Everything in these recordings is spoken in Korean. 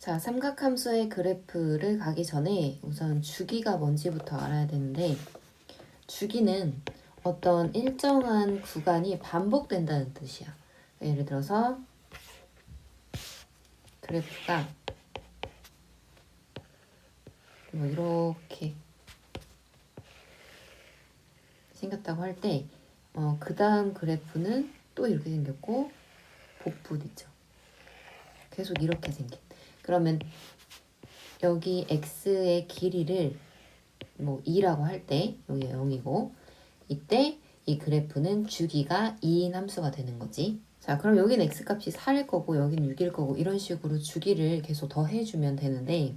자, 삼각함수의 그래프를 가기 전에 우선 주기가 뭔지부터 알아야 되는데, 주기는 어떤 일정한 구간이 반복된다는 뜻이야. 예를 들어서 그래프가 뭐 이렇게 생겼다고 할 때, 그 다음 그래프는 또 이렇게 생겼고 복붙이죠. 계속 이렇게 생긴. 그러면 여기 x의 길이를 뭐 2라고 할 때 여기가 0이고, 이때 이 그래프는 주기가 2인 함수가 되는 거지. 자, 그럼 여기는 x값이 4일 거고 여기는 6일 거고 이런 식으로 주기를 계속 더해주면 되는데,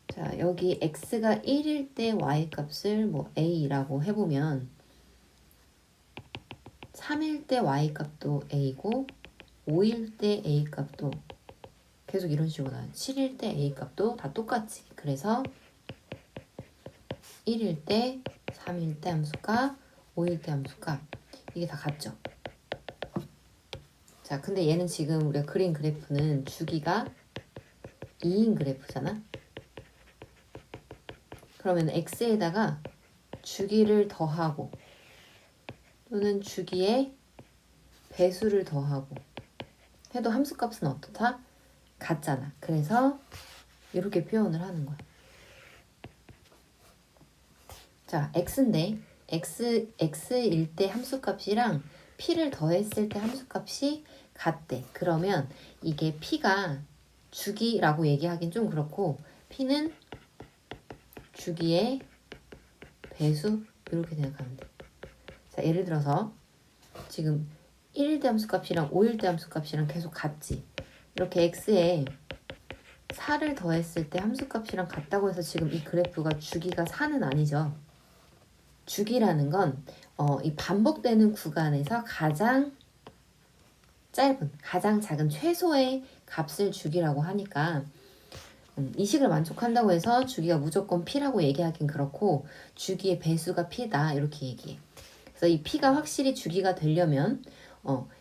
자, 여기 x가 1일 때 y값을 뭐 a라고 해보면 3일 때 y값도 a고 5일 때 a값도 계속 이런 식으로 나와요. 7일 때 a값도 다 똑같지. 그래서 1일 때, 3일 때 함수값, 5일 때 함수값 이게 다 같죠. 자, 근데 얘는 지금 우리가 그린 그래프는 주기가 2인 그래프잖아. 그러면 x에다가 주기를 더하고 또는 주기의 배수를 더하고 해도 함수값은 어떻다? 같잖아. 그래서 이렇게 표현을 하는 거야. 자, x인데 x일 때 함수값이랑 p를 더했을 때 함수값이 같대. 그러면 이게 p가 주기라고 얘기하긴 좀 그렇고 p는 주기의 배수 이렇게 생각하면 돼. 자, 예를 들어서 지금 1일 때 함수값이랑 5일 때 함수값이랑 계속 같지. 이렇게 x에 4를 더했을 때 함수값이랑 같다고 해서 지금 이 그래프가 주기가 4는 아니죠. 주기라는 건 이 반복되는 구간에서 가장 짧은, 가장 작은 최소의 값을 주기라고 하니까 이 식을 만족한다고 해서 주기가 무조건 p라고 얘기하긴 그렇고 주기의 배수가 p다 이렇게 얘기해. 그래서 이 p가 확실히 주기가 되려면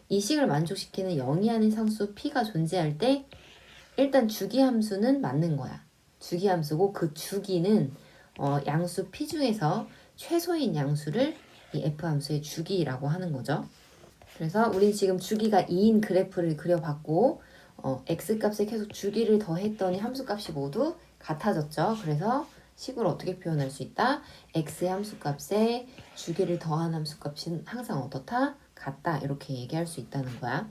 이 식을 만족시키는 0이 아닌 상수 p가 존재할 때 일단 주기 함수는 맞는 거야. 주기 함수고 그 주기는 양수 p 중에서 최소인 양수를 이 f 함수의 주기라고 하는 거죠. 그래서 우리 지금 주기가 2인 그래프를 그려봤고 x값에 계속 주기를 더했더니 함수값이 모두 같아졌죠. 그래서 식으로 어떻게 표현할 수 있다? x의 함수값에 주기를 더한 함수값은 항상 어떻다? 같다. 이렇게 얘기할 수 있다는 거야.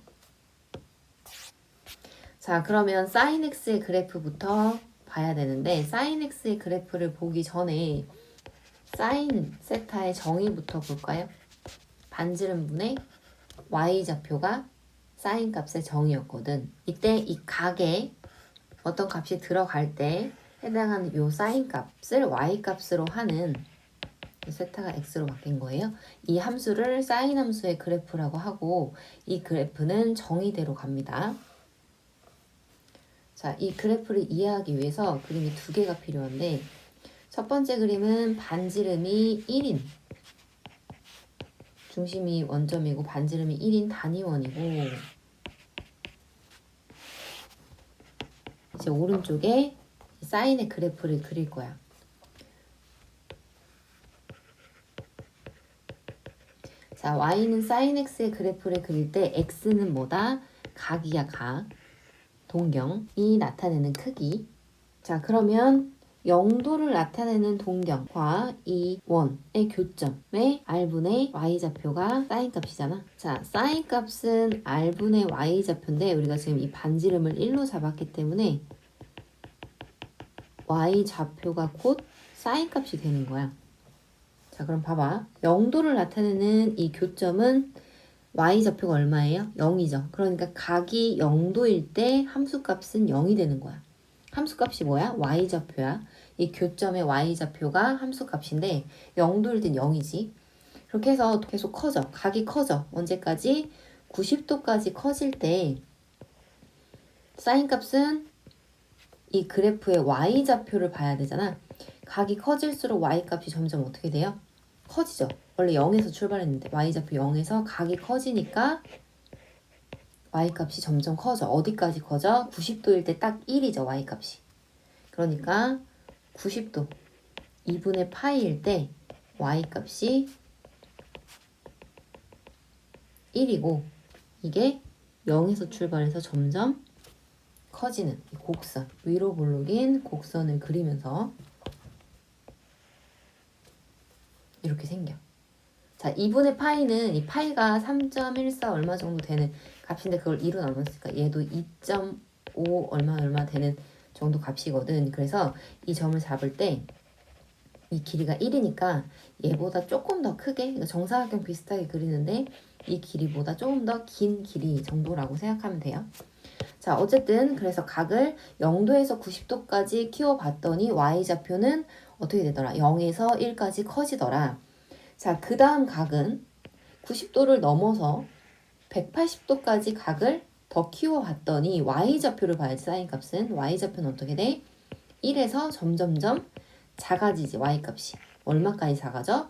자, 그러면 sin x의 그래프부터 봐야 되는데 sin x의 그래프를 보기 전에 sin 세타의 정의부터 볼까요? 반지름분의 y좌표가 sin 값의 정의였거든. 이때 이 각에 어떤 값이 들어갈 때 해당하는 요 sin 값을 y 값으로 하는 세타가 x로 바뀐 거예요. 이 함수를 sin 함수의 그래프라고 하고 이 그래프는 정의대로 갑니다. 자, 이 그래프를 이해하기 위해서 그림이 두 개가 필요한데 첫 번째 그림은 반지름이 1인 중심이 원점이고 반지름이 1인 단위원이고 이제 오른쪽에 사인의 그래프를 그릴 거야. 자, y는 sin x의 그래프를 그릴 때 x는 뭐다? 각이야, 각. 동경이 나타내는 크기. 자, 그러면 0도를 나타내는 동경과 이 원의 교점의 r분의 y좌표가 sin 값이잖아. 자, sin 값은 r분의 y좌표인데 우리가 지금 이 반지름을 1로 잡았기 때문에 y좌표가 곧 sin 값이 되는 거야. 자, 그럼 봐봐. 0도를 나타내는 이 교점은 y좌표가 얼마예요? 0이죠. 그러니까 각이 0도일 때 함수값은 0이 되는 거야. 함수값이 뭐야? y좌표야. 이 교점의 y좌표가 함수값인데 0도일 땐 0이지. 그렇게 해서 계속 커져. 각이 커져. 언제까지? 90도까지 커질 때 사인 값은 이 그래프의 y좌표를 봐야 되잖아. 각이 커질수록 y값이 점점 어떻게 돼요? 커지죠. 원래 0에서 출발했는데 y좌표 0에서 각이 커지니까 y값이 점점 커져. 어디까지 커져? 90도일 때 딱 1이죠. y값이. 그러니까 90도 2분의 파이일 때 y값이 1이고 이게 0에서 출발해서 점점 커지는 이 곡선, 위로 볼록인 곡선을 그리면서 이렇게 생겨. 자, 2분의 파이는 이 파이가 3.14 얼마 정도 되는 값인데 그걸 2로 나눴으니까 얘도 2.5 얼마 되는 정도 값이거든. 그래서 이 점을 잡을 때 이 길이가 1이니까 얘보다 조금 더 크게, 그러니까 정사각형 비슷하게 그리는데 이 길이보다 조금 더 긴 길이 정도라고 생각하면 돼요. 자, 어쨌든 그래서 각을 0도에서 90도까지 키워봤더니 y좌표는 어떻게 되더라? 0에서 1까지 커지더라. 자, 그 다음 각은 90도를 넘어서 180도까지 각을 더 키워봤더니 y좌표를 봐야지. 사인 값은 y좌표는 어떻게 돼? 1에서 점점점 작아지지. y값이 얼마까지 작아져?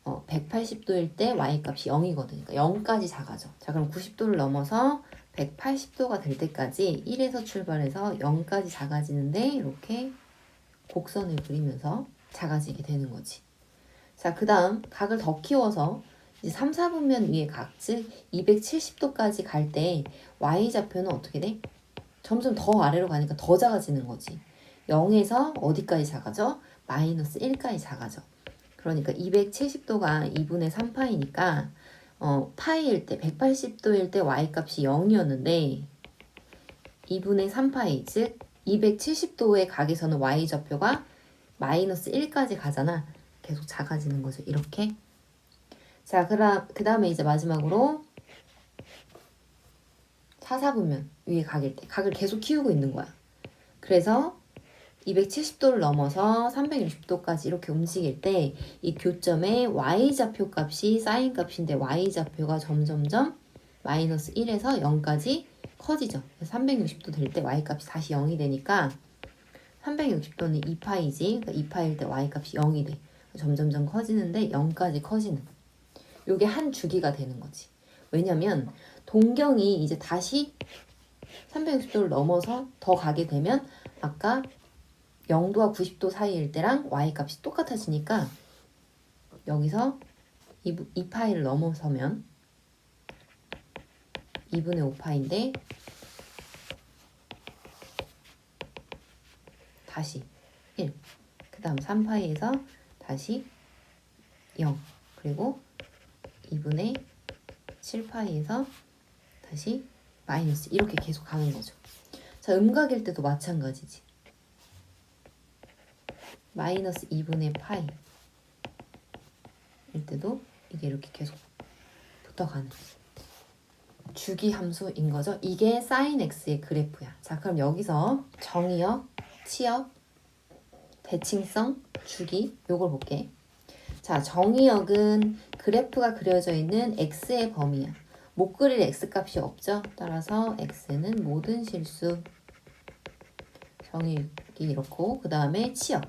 180도일 때 y값이 0이거든. 그러니까 0까지 작아져. 자, 그럼 90도를 넘어서 180도가 될 때까지 1에서 출발해서 0까지 작아지는데 이렇게 곡선을 그리면서 작아지게 되는 거지. 자, 그 다음 각을 더 키워서 이제 3, 4분면 위의 각, 즉 270도까지 갈 때 y좌표는 어떻게 돼? 점점 더 아래로 가니까 더 작아지는 거지. 0에서 어디까지 작아져? 마이너스 1까지 작아져. 그러니까 270도가 2분의 3파이니까 파이일 때 180도일 때 y값이 0이었는데 2분의 3파이 즉 270도의 각에서는 y좌표가 마이너스 1까지 가잖아. 계속 작아지는 거죠. 이렇게. 자, 그 다음에 이제 마지막으로 4, 4분면 위에 각일 때 각을 계속 키우고 있는 거야. 그래서 270도를 넘어서 360도까지 이렇게 움직일 때 이 교점의 y좌표 값이 사인 값인데 y좌표가 점점점 마이너스 1에서 0까지 커지죠. 360도 될 때 y값이 다시 0이 되니까 360도는 2파이지. 그러니까 2파일 때 y값이 0이 돼. 점점점 커지는데 0까지 커지는. 요게 한 주기가 되는 거지. 왜냐면 동경이 이제 다시 360도를 넘어서 더 가게 되면 아까 0도와 90도 사이일 때랑 y값이 똑같아지니까 여기서 이 파이를 넘어서면 2분의 5파인데 다시 1, 그 다음 3파이에서 다시 0, 그리고 2분의 7파이에서 다시 마이너스 이렇게 계속 가는 거죠. 자, 음각일 때도 마찬가지지. 마이너스 2분의 파이 일 때도 이게 이렇게 계속 붙어가는 주기 함수인 거죠. 이게 sin x의 그래프야. 자, 그럼 여기서 정의역, 치역, 대칭성, 주기 요걸 볼게. 자, 정의역은 그래프가 그려져 있는 x의 범위야. 못 그릴 x값이 없죠. 따라서 x는 모든 실수. 정의역이 이렇고 그 다음에 치역.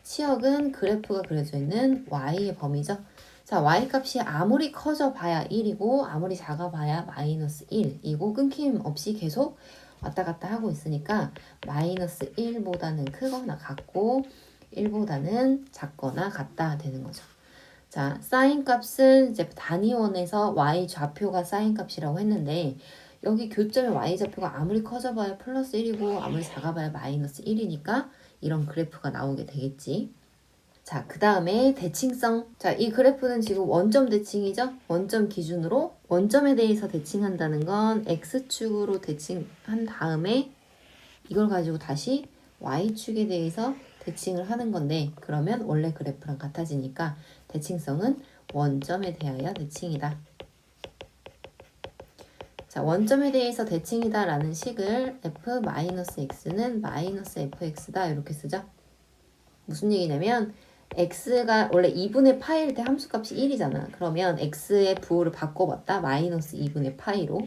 치역은 그래프가 그려져 있는 y의 범위죠. 자, y값이 아무리 커져 봐야 1이고 아무리 작아 봐야 마이너스 1이고 끊김없이 계속 왔다 갔다 하고 있으니까 마이너스 1보다는 크거나 같고 1보다는 작거나 같다 되는 거죠. 자, 사인 값은 이제 단위원에서 y 좌표가 사인 값이라고 했는데 여기 교점의 y 좌표가 아무리 커져 봐야 플러스 1이고 아무리 작아 봐야 마이너스 1이니까 이런 그래프가 나오게 되겠지. 자, 그 다음에 대칭성. 자, 이 그래프는 지금 원점 대칭이죠? 원점 기준으로 원점에 대해서 대칭한다는 건 x축으로 대칭한 다음에 이걸 가지고 다시 y축에 대해서 대칭을 하는 건데 그러면 원래 그래프랑 같아지니까 대칭성은 원점에 대하여 대칭이다. 자, 원점에 대해서 대칭이다 라는 식을 f-x는 -fx다 이렇게 쓰죠. 무슨 얘기냐면 x가 원래 2분의 파일 때 함수값이 1이잖아. 그러면 x의 부호를 바꿔봤다. 마이너스 2분의 파이로.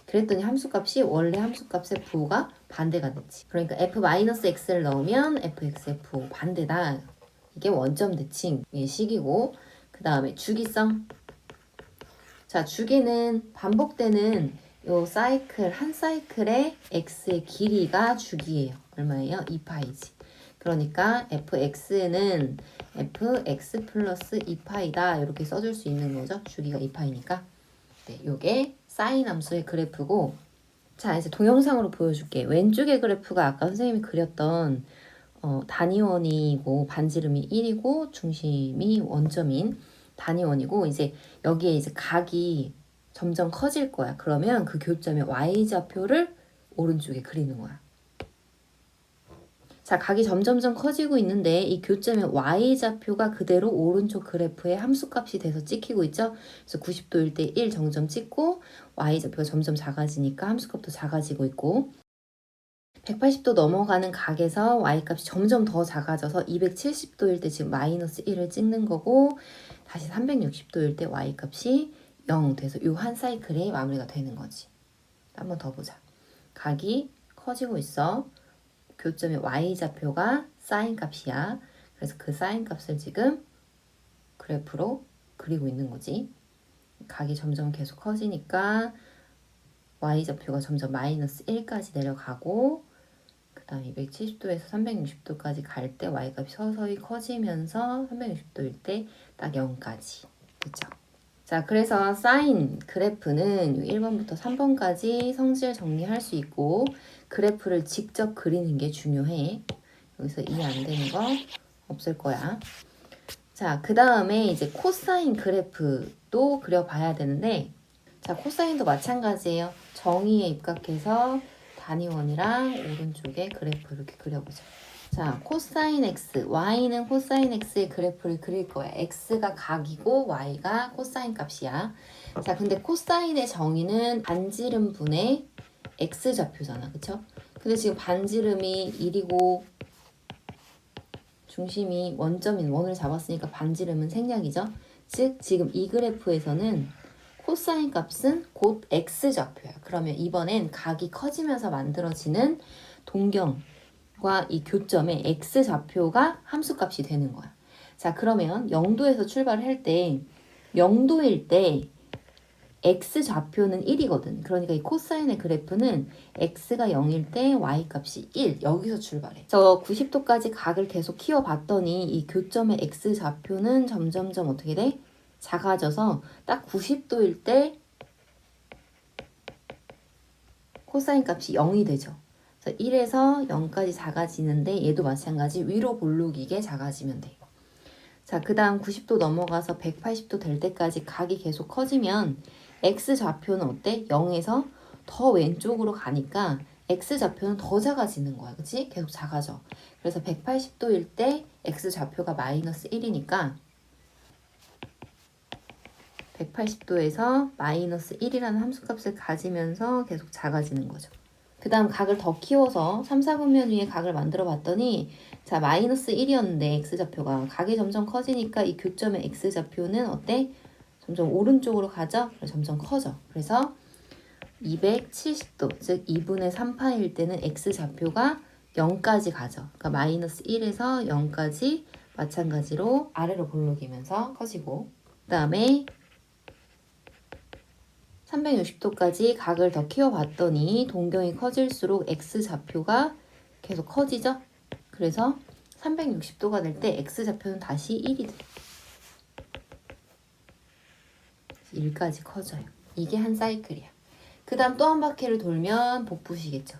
그랬더니 함수값이 원래 함수값의 부호가 반대가 됐지. 그러니까 f-x를 넣으면 fx의 부호 반대다. 이게 원점 대칭의 식이고 그 다음에 주기성. 자, 주기는 반복되는 요 사이클, 한 사이클의 x의 길이가 주기예요. 얼마예요? 2파이지. 그러니까 fx는 fx 플러스 2파이다. 이렇게 써줄 수 있는 거죠. 주기가 2파이니까. 네, 요게 사인 함수의 그래프고, 자, 이제 동영상으로 보여줄게. 왼쪽의 그래프가 아까 선생님이 그렸던 단위원이고 반지름이 1이고 중심이 원점인 단위원이고, 이제 여기에 이제 각이 점점 커질 거야. 그러면 그 교점의 y좌표를 오른쪽에 그리는 거야. 자, 각이 점점점 커지고 있는데 이 교점의 y좌표가 그대로 오른쪽 그래프의 함수값이 돼서 찍히고 있죠. 그래서 90도일 때 1 정점 찍고 y좌표가 점점 작아지니까 함수값도 작아지고 있고, 180도 넘어가는 각에서 y값이 점점 더 작아져서 270도일 때 지금 마이너스 1을 찍는 거고, 다시 360도일 때 y값이 0 돼서 이 한 사이클이 마무리가 되는 거지. 한 번 더 보자. 각이 커지고 있어. 교점의 y좌표가 사인 값이야. 그래서 그 사인 값을 지금 그래프로 그리고 있는 거지. 각이 점점 계속 커지니까 y좌표가 점점 마이너스 1까지 내려가고, 그 다음에 270도에서 360도까지 갈 때 y값이 서서히 커지면서 360도일 때 딱 0까지. 그쵸? 자, 그래서 사인 그래프는 1번부터 3번까지 성질 정리할 수 있고, 그래프를 직접 그리는 게 중요해. 여기서 이해 안 되는 거 없을 거야. 자, 그 다음에 이제 코사인 그래프도 그려봐야 되는데, 자, 코사인도 마찬가지예요. 정의에 입각해서 단위원이랑 오른쪽에 그래프 이렇게 그려보자. 자, 코사인 x, y는 코사인 x의 그래프를 그릴 거야. x가 각이고 y가 코사인 값이야. 자, 근데 코사인의 정의는 반지름 분의 x좌표잖아. 그쵸? 근데 지금 반지름이 1이고 중심이 원점인 원을 잡았으니까 반지름은 생략이죠. 즉, 지금 이 그래프에서는 코사인 값은 곧 x좌표야. 그러면 이번엔 각이 커지면서 만들어지는 동경과 이 교점의 x좌표가 함수값이 되는 거야. 자, 그러면 0도에서 출발을 할 때 0도일 때 x좌표는 1이거든. 그러니까 이 코사인의 그래프는 x가 0일 때 y값이 1. 여기서 출발해. 저 90도까지 각을 계속 키워봤더니 이 교점의 x좌표는 점점점 어떻게 돼? 작아져서 딱 90도일 때 코사인 값이 0이 되죠. 그래서 1에서 0까지 작아지는데 얘도 마찬가지 위로 볼록이게 작아지면 돼. 자, 그 다음 90도 넘어가서 180도 될 때까지 각이 계속 커지면 x좌표는 어때? 0에서 더 왼쪽으로 가니까 x좌표는 더 작아지는 거야. 그치? 계속 작아져. 그래서 180도일 때 x좌표가 마이너스 1이니까 180도에서 마이너스 1이라는 함수값을 가지면서 계속 작아지는 거죠. 그 다음 각을 더 키워서 3, 4분면 위에 각을 만들어 봤더니, 자, 마이너스 1이었는데 x좌표가 각이 점점 커지니까 이 교점의 x좌표는 어때? 점점 오른쪽으로 가죠? 그래서 점점 커져. 그래서 270도, 즉 2분의 3파일 때는 x좌표가 0까지 가죠. 그러니까 마이너스 1에서 0까지 마찬가지로 아래로 볼록이면서 커지고, 그 다음에 360도까지 각을 더 키워봤더니 동경이 커질수록 x좌표가 계속 커지죠? 그래서 360도가 될 때 x좌표는 다시 1이 돼. 1까지 커져요. 이게 한 사이클이야. 그 다음 또 한 바퀴를 돌면 복부시겠죠?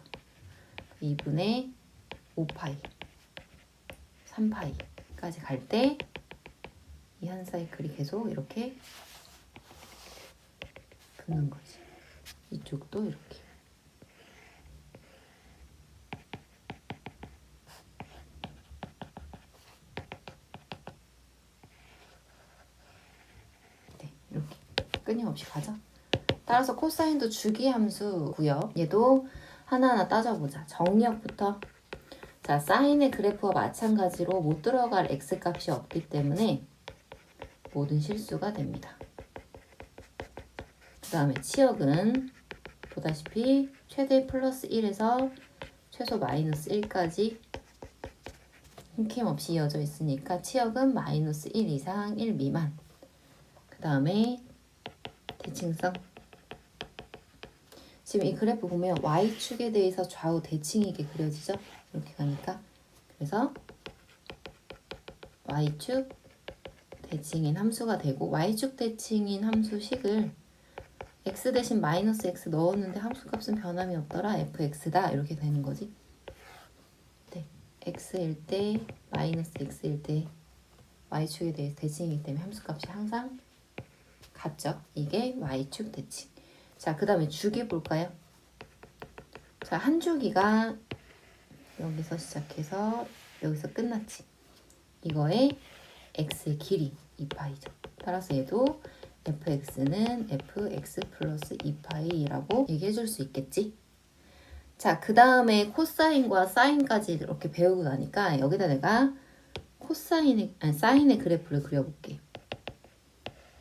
2분의 5파이, 3파이까지 갈 때 이 한 사이클이 계속 이렇게 붙는 거지. 이쪽도 이렇게. 네, 이렇게 끊임없이 가죠. 따라서 코사인도 주기함수고요. 얘도 하나하나 따져보자. 정리역부터. 자, 사인의 그래프와 마찬가지로 못 들어갈 x값이 없기 때문에 모든 실수가 됩니다. 그 다음에 치역은 보다시피 최대 플러스 1에서 최소 마이너스 1까지 힘김없이 이어져 있으니까 치역은 마이너스 1 이상 1 미만. 그 다음에 대칭성. 지금 이 그래프 보면 y축에 대해서 좌우 대칭이게 그려지죠? 이렇게 가니까. 그래서 y축 대칭인 함수가 되고 y축 대칭인 함수식을 x 대신 마이너스 x 넣었는데 함수값은 변함이 없더라. fx다. 이렇게 되는 거지. 네. x일 때 마이너스 x일 때 y축에 대해서 대칭이기 때문에 함수값이 항상 같죠. 이게 y축 대칭. 자, 그 다음에 주기 볼까요? 자, 한 주기가 여기서 시작해서 여기서 끝났지. 이거의 x의 길이 2파이죠. 따라서 얘도 fx는 fx 플러스 2파이라고 얘기해 줄 수 있겠지. 자, 그 다음에 코사인과 사인까지 이렇게 배우고 나니까 여기다 내가 사인의 그래프를 그려볼게.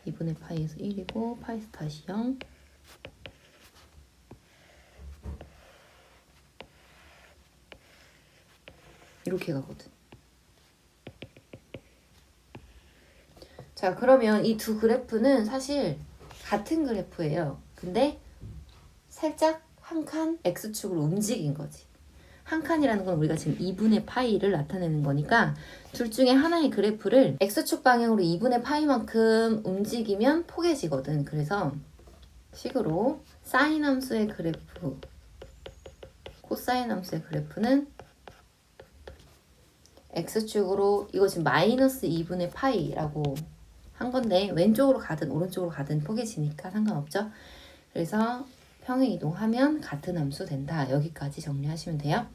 2분의 파이에서 1이고 파이에서 다시 0. 이렇게 가거든. 자, 그러면 이 두 그래프는 사실 같은 그래프예요. 근데 살짝 한 칸 x축으로 움직인 거지. 한 칸이라는 건 우리가 지금 2분의 파이를 나타내는 거니까 둘 중에 하나의 그래프를 x축 방향으로 2분의 파이만큼 움직이면 포개지거든. 그래서 식으로 사인 함수의 그래프, 코사인 함수의 그래프는 x축으로 이거 지금 마이너스 2분의 파이라고 한 건데 왼쪽으로 가든 오른쪽으로 가든 포개지니까 상관없죠. 그래서 평행 이동하면 같은 함수 된다. 여기까지 정리하시면 돼요.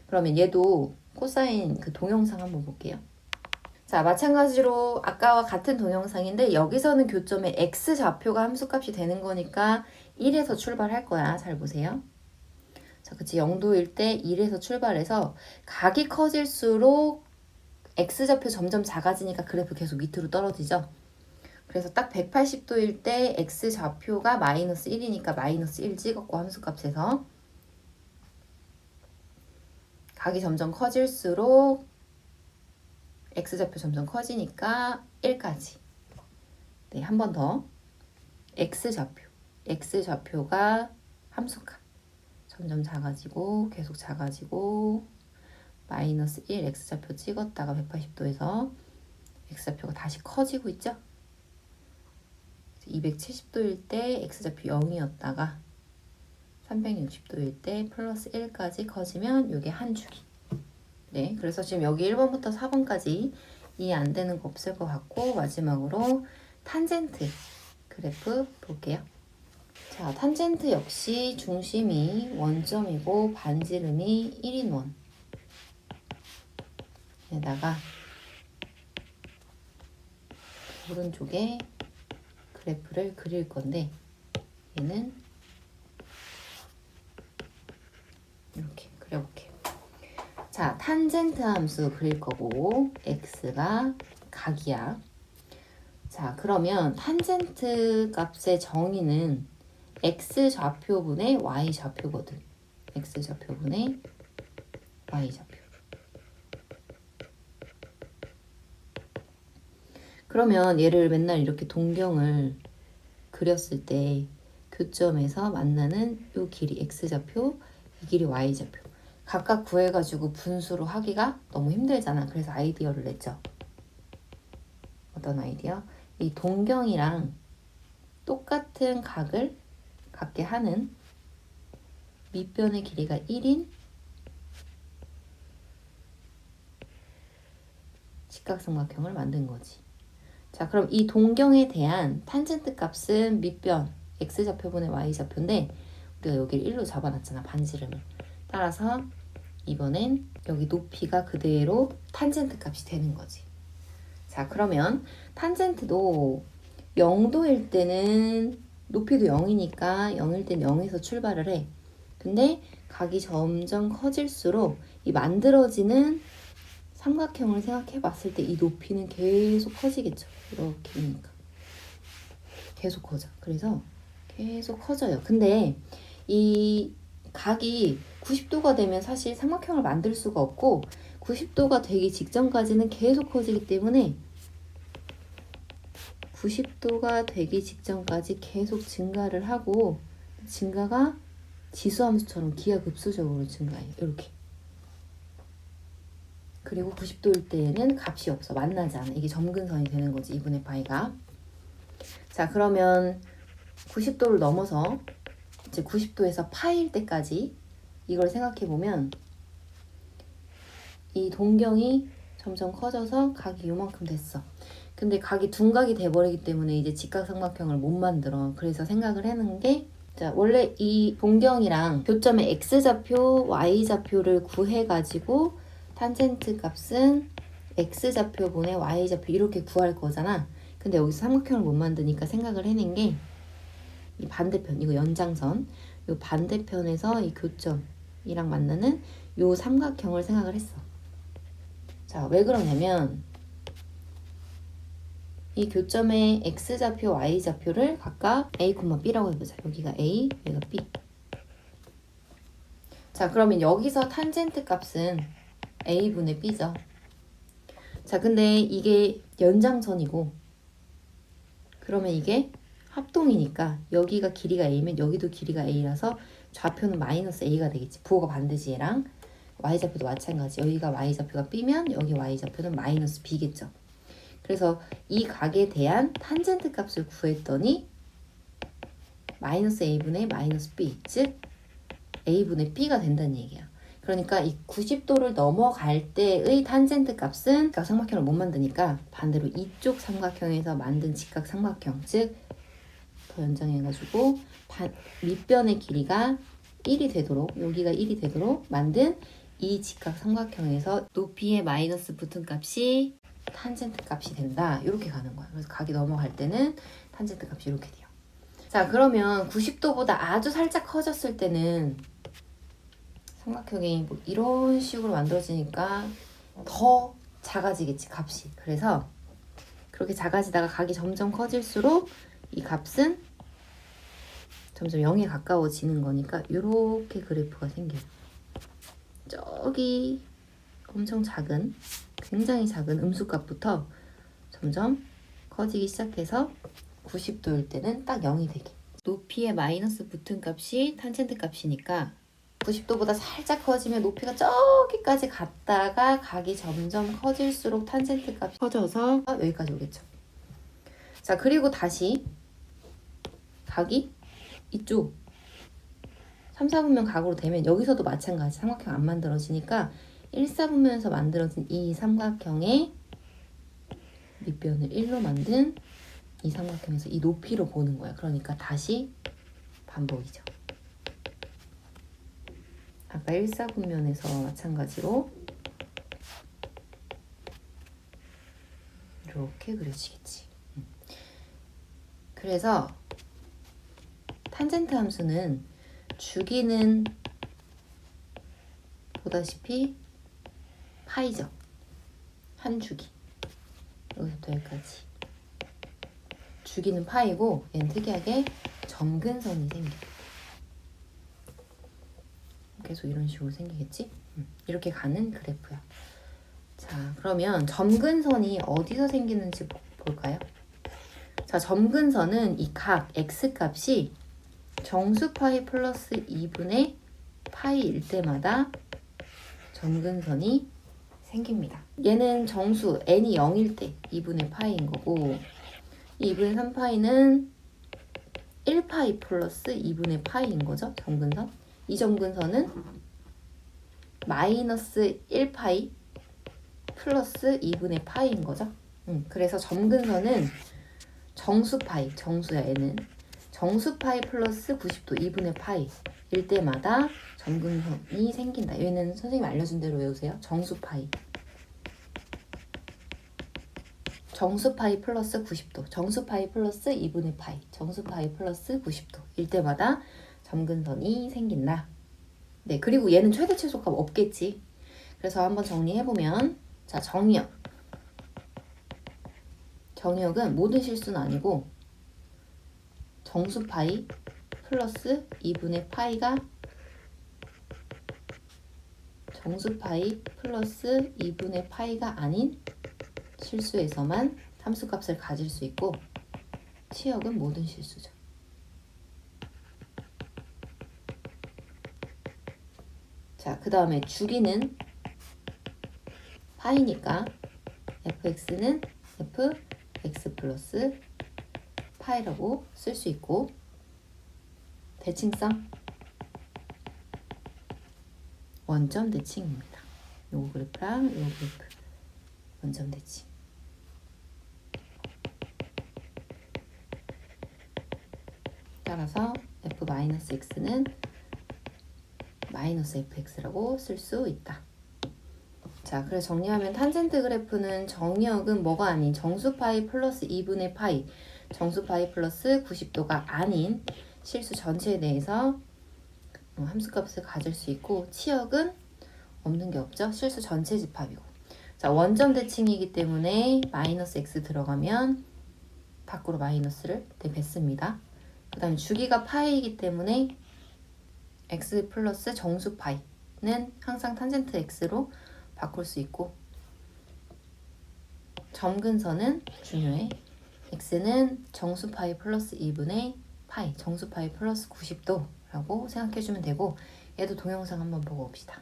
그러면 얘도 코사인 그 동영상 한번 볼게요. 자, 마찬가지로 아까와 같은 동영상인데 여기서는 교점에 x좌표가 함수값이 되는 거니까 1에서 출발할 거야. 잘 보세요. 자, 그치. 0도일 때 1에서 출발해서 각이 커질수록 x좌표 점점 작아지니까 그래프 계속 밑으로 떨어지죠. 그래서 딱 180도일 때 x좌표가 마이너스 1이니까 마이너스 1 찍었고 함수값에서 각이 점점 커질수록 x좌표 점점 커지니까 1까지. 네, 한 번 더. x좌표가 함수값 점점 작아지고 계속 작아지고 마이너스 1 x좌표 찍었다가 180도에서 x좌표가 다시 커지고 있죠. 270도일 때 x좌표 0이었다가 360도일 때 플러스 1까지 커지면 이게 한 주기. 네, 그래서 지금 여기 1번부터 4번까지 이해 안 되는 거 없을 것 같고 마지막으로 탄젠트 그래프 볼게요. 자, 탄젠트 역시 중심이 원점이고 반지름이 1인 원. 에다가 오른쪽에 그래프를 그릴 건데 얘는 이렇게 그려볼게요. 자, 탄젠트 함수 그릴 거고 x가 각이야. 자, 그러면 탄젠트 값의 정의는 x좌표분의 y좌표거든. x좌표분의 y좌표. 그러면 얘를 맨날 이렇게 동경을 그렸을 때 교점에서 만나는 이 길이 x좌표, 이 길이 y좌표. 각각 구해가지고 분수로 하기가 너무 힘들잖아. 그래서 아이디어를 냈죠. 어떤 아이디어? 이 동경이랑 똑같은 각을 갖게 하는 밑변의 길이가 1인 직각삼각형을 만든 거지. 자, 그럼 이 동경에 대한 탄젠트 값은 밑변 x좌표분의 y좌표인데 우리가 여기를 1로 잡아놨잖아. 반지름을. 따라서 이번엔 여기 높이가 그대로 탄젠트 값이 되는 거지. 자, 그러면 탄젠트도 0도일 때는 높이도 0이니까 0일 땐 0에서 출발을 해. 근데 각이 점점 커질수록 이 만들어지는 삼각형을 생각해 봤을 때 이 높이는 계속 커지겠죠. 이렇게니까 계속 커져. 그래서 계속 커져요. 근데 이 각이 90도가 되면 사실 삼각형을 만들 수가 없고 90도가 되기 직전까지는 계속 커지기 때문에 90도가 되기 직전까지 계속 증가를 하고 증가가 지수함수처럼 기하급수적으로 증가해요. 이렇게. 그리고 90도일 때에는 값이 없어. 만나지 않아. 이게 점근선이 되는 거지. 2분의 파이가. 자, 그러면 90도를 넘어서 이제 90도에서 파일 때까지 이걸 생각해 보면 이 동경이 점점 커져서 각이 요만큼 됐어. 근데 각이 둔각이 돼버리기 때문에 이제 직각삼각형을 못 만들어. 그래서 생각을 해놓은 게, 자, 원래 이 동경이랑 교점의 x좌표, y좌표를 구해가지고 탄젠트 값은 x좌표분의 y좌표 이렇게 구할 거잖아. 근데 여기서 삼각형을 못 만드니까 생각을 해낸 게 이 반대편, 이거 연장선, 이 반대편에서 이 교점이랑 만나는 요 삼각형을 생각을 했어. 자, 왜 그러냐면 이 교점의 x좌표, y좌표를 각각 a, b라고 해보자. 여기가 a, 여기가 b. 자, 그러면 여기서 탄젠트 값은 a분의 b죠. 자, 근데 이게 연장선이고 그러면 이게 합동이니까 여기가 길이가 a면 여기도 길이가 a라서 좌표는 마이너스 a가 되겠지. 부호가 반대지 얘랑. y좌표도 마찬가지. 여기가 y좌표가 b면 여기 y좌표는 마이너스 b겠죠. 그래서 이 각에 대한 탄젠트 값을 구했더니 마이너스 a분의 마이너스 b, 즉 a분의 b가 된다는 얘기야. 그러니까 이 90도를 넘어갈 때의 탄젠트 값은 직각삼각형을 못 만드니까 반대로 이쪽 삼각형에서 만든 직각삼각형, 즉 더 연장해가지고 밑변의 길이가 1이 되도록, 여기가 1이 되도록 만든 이 직각삼각형에서 높이의 마이너스 붙은 값이 탄젠트 값이 된다. 이렇게 가는 거야. 그래서 각이 넘어갈 때는 탄젠트 값이 이렇게 돼요. 자, 그러면 90도보다 아주 살짝 커졌을 때는 삼각형이 뭐 이런 식으로 만들어지니까 더 작아지겠지, 값이. 그래서 그렇게 작아지다가 각이 점점 커질수록 이 값은 점점 0에 가까워지는 거니까 이렇게 그래프가 생겨요. 저기 엄청 작은, 굉장히 작은 음수값부터 점점 커지기 시작해서 90도일 때는 딱 0이 되게. 높이에 마이너스 붙은 값이 탄젠트 값이니까 90도보다 살짝 커지면 높이가 저기까지 갔다가 각이 점점 커질수록 탄젠트 값이 커져서 여기까지 오겠죠. 자, 그리고 다시 각이 이쪽 3, 4분면 각으로 되면 여기서도 마찬가지 삼각형 안 만들어지니까 1, 4분면에서 만들어진 이 삼각형의 밑변을 1로 만든 이 삼각형에서 이 높이로 보는 거야. 그러니까 다시 반복이죠. 아까 1, 4분면에서 마찬가지로 이렇게 그려지겠지. 그래서 탄젠트 함수는 주기는 보다시피 파이죠. 한 주기. 여기서부터 여기까지. 주기는 파이고 얘는 특이하게 점근선이 생겨. 계속 이런 식으로 생기겠지? 이렇게 가는 그래프야. 자, 그러면 점근선이 어디서 생기는지 볼까요? 자, 점근선은 이 각 x값이 정수 파이 플러스 2분의 파이일 때마다 점근선이 생깁니다. 얘는 정수 n이 0일 때 2분의 파이인 거고, 이 2분의 3파이는 1파이 플러스 2분의 파이인 거죠. 점근선. 이 점근선은 마이너스 1파이 플러스 2분의 파이인 거죠. 그래서 점근선은 정수파이, 정수야 얘는. 정수파이 플러스 90도 2분의 파이일 때마다 점근선이 생긴다. 얘는 선생님이 알려준 대로 외우세요. 정수파이. 정수파이 플러스 90도, 정수파이 플러스 2분의 파이, 정수파이 플러스 90도일 때마다 점근선이 생긴다. 네, 그리고 얘는 최대 최소값 없겠지. 그래서 한번 정리해보면, 자, 정의역. 정의역은 모든 실수는 아니고 정수파이 플러스 2분의 파이가 정수파이 플러스 2분의 파이가 아닌 실수에서만 함수값을 가질 수 있고, 치역은 모든 실수죠. 자, 그 다음에 주기는 파이니까 fx는 fx 플러스 파이라고 쓸 수 있고, 대칭성 원점 대칭입니다. 요 그래프랑 요 그래프 원점 대칭. 따라서 f-x는 마이너스 fx라고 쓸 수 있다. 자, 그래서 정리하면 탄젠트 그래프는 정의역은 뭐가 아닌 정수 파이 플러스 2분의 파이, 정수 파이 플러스 90도가 아닌 실수 전체에 대해서 함수값을 가질 수 있고, 치역은 없는 게 없죠. 실수 전체 집합이고. 자, 원점 대칭이기 때문에 마이너스 x 들어가면 밖으로 마이너스를 내뱉습니다. 그 다음에 주기가 파이이기 때문에 x 플러스 정수 파이는 항상 탄젠트 x로 바꿀 수 있고, 점근선은 중요해. x는 정수 파이 플러스 2분의 파이, 정수 파이 플러스 90도라고 생각해주면 되고, 얘도 동영상 한번 보고 봅시다.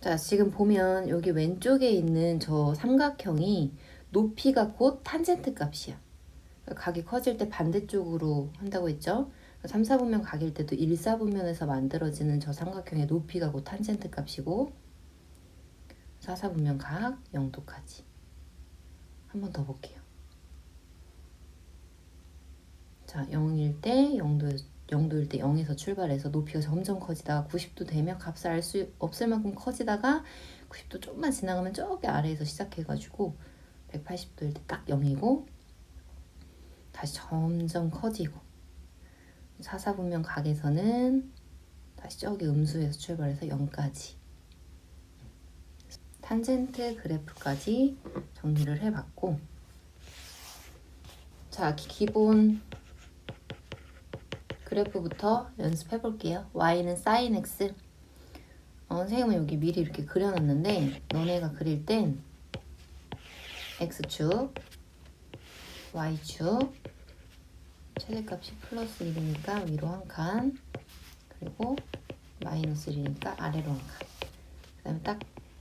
자, 지금 보면 여기 왼쪽에 있는 저 삼각형이 높이가 곧 탄젠트 값이야. 각이 커질 때 반대쪽으로 한다고 했죠. 3, 4분면 각일 때도 1, 4분면에서 만들어지는 저 삼각형의 높이가 곧 탄젠트 값이고, 4, 4분면 각 0도까지. 한 번 더 볼게요. 자, 0일 때 0도일 때 0에서 출발해서 높이가 점점 커지다가 90도 되면 값을 알 수 없을 만큼 커지다가 90도 조금만 지나가면 저기 아래에서 시작해가지고 180도일 때 딱 0이고, 다시 점점 커지고, 4, 4분면 각에서는 다시 저기 음수에서 출발해서 0까지. 탄젠트 그래프까지 정리를 해봤고, 자, 기본 그래프부터 연습해 볼게요. y는 sin x. 선생님은 여기 미리 이렇게 그려놨는데, 너네가 그릴 땐 x축, y축, 최대값이 플러스 1이니까 위로 한 칸, 그리고 마이너스 1이니까 아래로 한 칸. 그 다음에 딱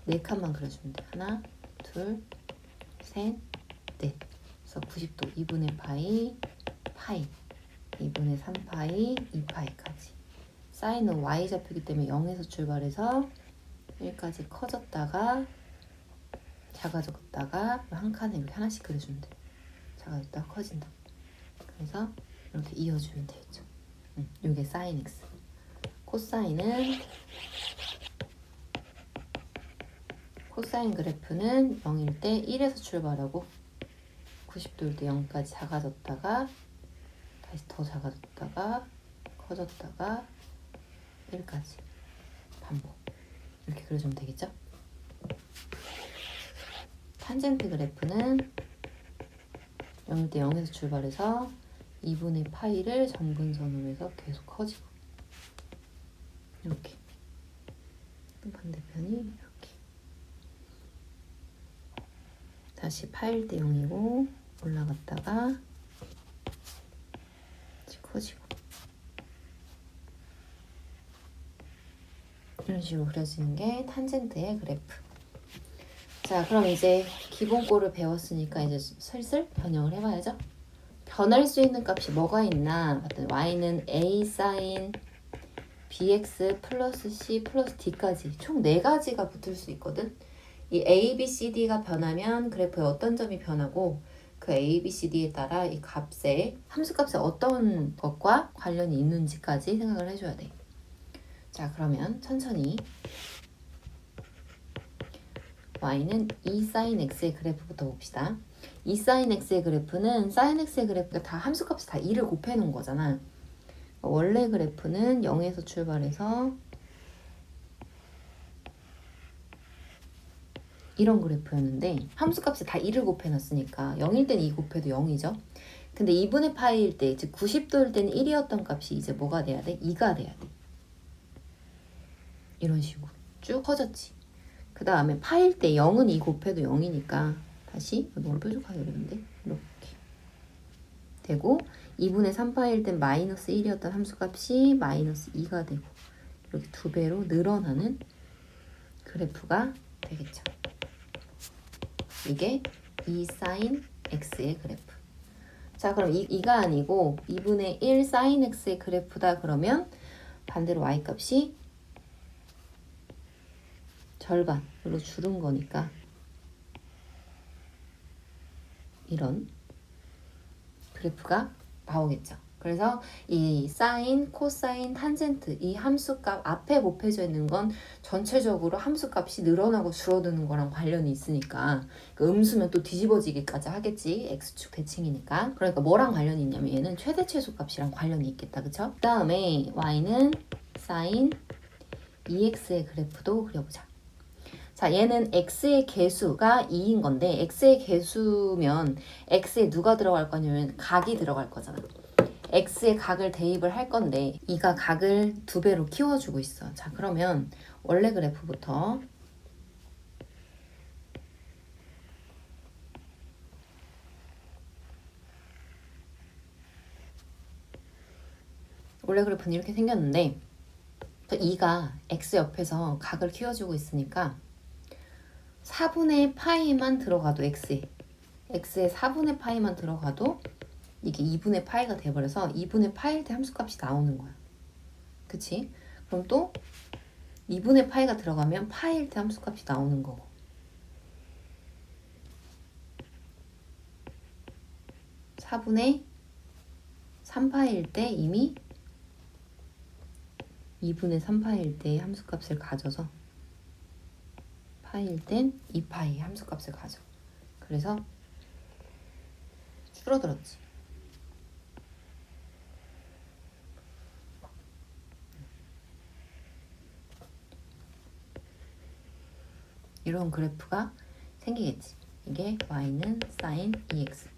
4칸만 그려주면 돼. 하나, 둘, 셋, 넷. 그래서 90도 2분의 파이, 파이, 2분의 3파이, 2파이까지. 사인은 y좌표이기 때문에 0에서 출발해서 1까지 커졌다가 작아졌다가 한 칸에 이렇게 하나씩 그려주면 돼. 작아졌다가 커진다. 그래서 이렇게 이어주면 되겠죠. 이게 사인 x. 코사인은, 코사인 그래프는 0일 때 1에서 출발하고 90도일 때 0까지 작아졌다가 다시 더 작아졌다가 커졌다가 1까지 반복. 이렇게 그려주면 되겠죠? 탄젠트 그래프는 0일 때 0에서 출발해서 2분의 파이를 점근선으로 해서 계속 커지고, 이렇게. 반대편이 이렇게. 다시 파일 때 0이고 올라갔다가 커지고, 이런 식으로 그려지는 게 탄젠트의 그래프. 자, 그럼 이제 기본 꼴을 배웠으니까 이제 슬슬 변형을 해봐야죠. 변할 수 있는 값이 뭐가 있나 봤더니 y는 a sin bx 플러스 c 플러스 d까지 총 4가지가 붙을 수 있거든. 이 a, b, c, d가 변하면 그래프의 어떤 점이 변하고, 그 a, b, c, d에 따라 이 값에, 함수값에 어떤 것과 관련이 있는지까지 생각을 해줘야 돼. 자, 그러면 천천히 y는 2 sin x의 그래프부터 봅시다. 2 sin x의 그래프는 sin x의 그래프가 다 함수값이 다 2를 곱해놓은 거잖아. 원래 그래프는 0에서 출발해서 이런 그래프였는데, 함수값이 다 2를 곱해놨으니까 0일 땐 2 곱해도 0이죠. 근데 2분의 파이일 때, 즉 90도일 때는 1이었던 값이 이제 뭐가 돼야 돼? 2가 돼야 돼. 이런 식으로 쭉 커졌지. 그 다음에 파일 때 0은 2 곱해도 0이니까 다시 너무 뾰족하게 그렸는데 이렇게 되고, 2분의 3파일 땐 마이너스 1이었던 함수값이 마이너스 2가 되고 이렇게 2배로 늘어나는 그래프가 되겠죠. 이게 2 sin x의 그래프. 자, 그럼 2가 아니고 2분의 1 sin x의 그래프다 그러면 반대로 y값이 절반으로 줄은 거니까 이런 그래프가 나오겠죠. 그래서 이 사인, 코사인, 탄젠트 이 함수값 앞에 곱해져 있는 건 전체적으로 함수값이 늘어나고 줄어드는 거랑 관련이 있으니까 그 음수면 또 뒤집어지기까지 하겠지. x축 대칭이니까. 그러니까 뭐랑 관련이 있냐면 얘는 최대 최소값이랑 관련이 있겠다. 그쵸? 그 다음에 y는 사인 2x의 그래프도 그려보자. 자, 얘는 x의 개수가 2인 건데 x의 개수면 x에 누가 들어갈 거냐면 각이 들어갈 거잖아. x의 각을 대입을 할 건데 2가 각을 2배로 키워주고 있어. 자, 그러면 원래 그래프부터 원래 그래프는 이렇게 생겼는데 2가 x 옆에서 각을 키워주고 있으니까 4분의 파이만 들어가도 x에 4분의 파이만 들어가도 이게 2분의 파이가 돼버려서 2분의 파일 때 함수값이 나오는 거야. 그치? 그럼 또 2분의 파이가 들어가면 파일 때 함수값이 나오는 거고. (4분의 3파일) 때 이미 2분의 3파일 때의 함수값을 가져서 파일 땐 2파이 함수값을 가져. 그래서 줄어들었지. 이런 그래프가 생기겠지. 이게 y는 sin 2x.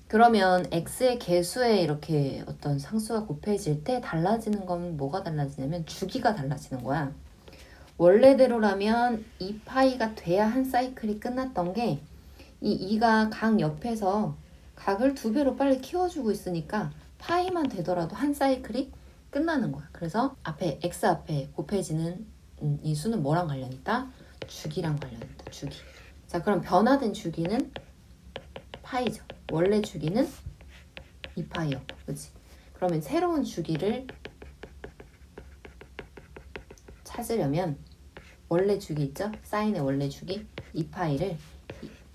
그러면 x의 개수에 이렇게 어떤 상수가 곱해질 때 달라지는 건 뭐가 달라지냐면 주기가 달라지는 거야. 원래대로라면 2파이가 돼야 한 사이클이 끝났던 게 이 2가 각 옆에서 각을 2배로 빨리 키워주고 있으니까 파이만 되더라도 한 사이클이 끝나는 거야. 그래서 앞에 x 앞에 곱해지는 이 수는 뭐랑 관련 있다? 주기랑 관련 있다. 주기. 자, 그럼 변화된 주기는 파이죠. 원래 주기는 2파이였고, 그치? 그러면 새로운 주기를 찾으려면 원래 주기 있죠? 사인의 원래 주기 2파이를